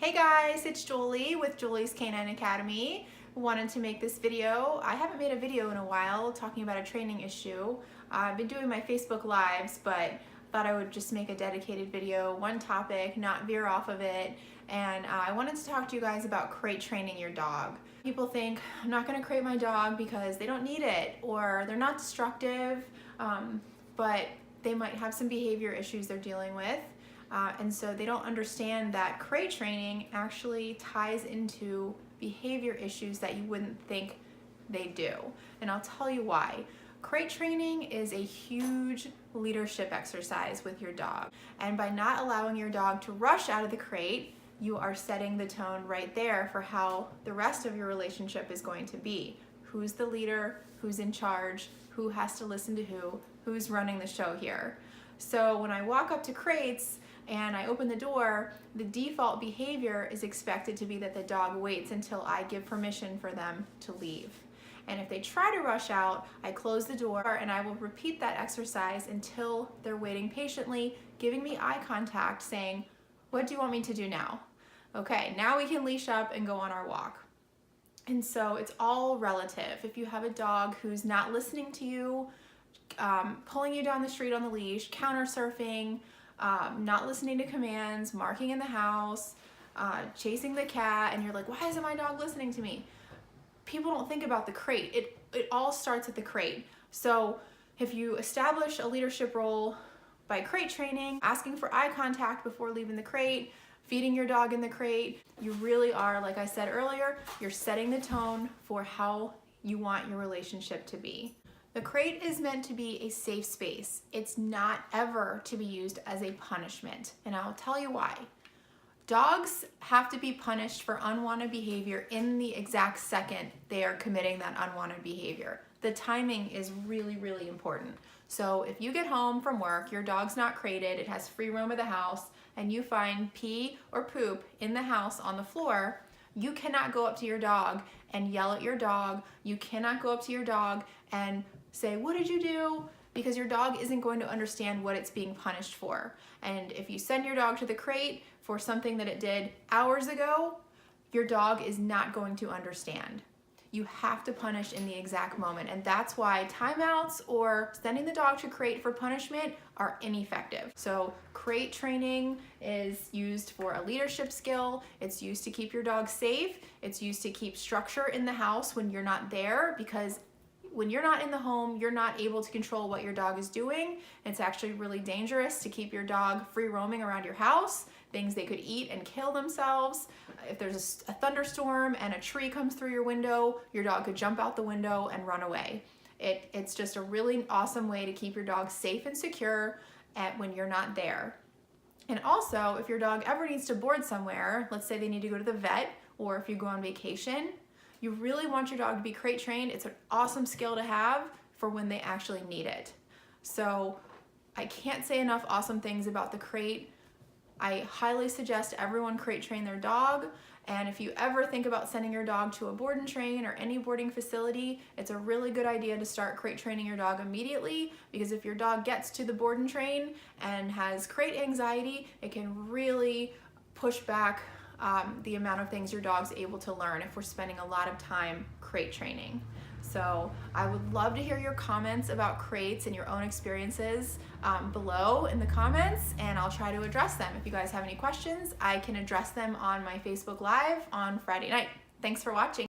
Hey guys, it's Julie with Julie's Canine Academy. Wanted to make this video. I haven't made a video in a while talking about a training issue. I've been doing my Facebook Lives, but thought I would just make a dedicated video, one topic, not veer off of it. And I wanted to talk to you guys about crate training your dog. People think, I'm not gonna crate my dog because they don't need it, or they're not destructive, but they might have some behavior issues they're dealing with. And so they don't understand that crate training actually ties into behavior issues that you wouldn't think they do. And I'll tell you why. Crate training is a huge leadership exercise with your dog. And by not allowing your dog to rush out of the crate, you are setting the tone right there for how the rest of your relationship is going to be. Who's the leader? Who's in charge? Who has to listen to who? Who's running the show here? So when I walk up to crates, and I open the door, the default behavior is expected to be that the dog waits until I give permission for them to leave. And if they try to rush out, I close the door and I will repeat that exercise until they're waiting patiently, giving me eye contact, saying, what do you want me to do now? Okay, now we can leash up and go on our walk. And so it's all relative. If you have a dog who's not listening to you, pulling you down the street on the leash, counter surfing, not listening to commands, marking in the house, chasing the cat, and you're like, why isn't my dog listening to me? People don't think about the crate. It all starts at the crate. So if you establish a leadership role by crate training, asking for eye contact before leaving the crate, feeding your dog in the crate, you really are, like I said earlier, you're setting the tone for how you want your relationship to be. The crate is meant to be a safe space. It's not ever to be used as a punishment, and I'll tell you why. Dogs have to be punished for unwanted behavior in the exact second they are committing that unwanted behavior. The timing is really, really important. So if you get home from work, your dog's not crated, it has free roam of the house, and you find pee or poop in the house on the floor, you cannot go up to your dog and yell at your dog. You cannot go up to your dog and say, what did you do? Because your dog isn't going to understand what it's being punished for. And if you send your dog to the crate for something that it did hours ago, your dog is not going to understand. You have to punish in the exact moment. And that's why timeouts or sending the dog to crate for punishment are ineffective. So crate training is used for a leadership skill. It's used to keep your dog safe. It's used to keep structure in the house when you're not there, because when you're not in the home, you're not able to control what your dog is doing. It's actually really dangerous to keep your dog free roaming around your house, things they could eat and kill themselves. If there's a thunderstorm and a tree comes through your window, your dog could jump out the window and run away. It's just a really awesome way to keep your dog safe and secure when you're not there. And also, if your dog ever needs to board somewhere, let's say they need to go to the vet, or if you go on vacation, you really want your dog to be crate trained. It's an awesome skill to have for when they actually need it. So I can't say enough awesome things about the crate. I highly suggest everyone crate train their dog. And if you ever think about sending your dog to a board and train or any boarding facility, it's a really good idea to start crate training your dog immediately, because if your dog gets to the board and train and has crate anxiety, it can really push back the amount of things your dog's able to learn if we're spending a lot of time crate training. So I would love to hear your comments about crates and your own experiences below in the comments, and I'll try to address them. If you guys have any questions, I can address them on my Facebook Live on Friday night. Thanks for watching.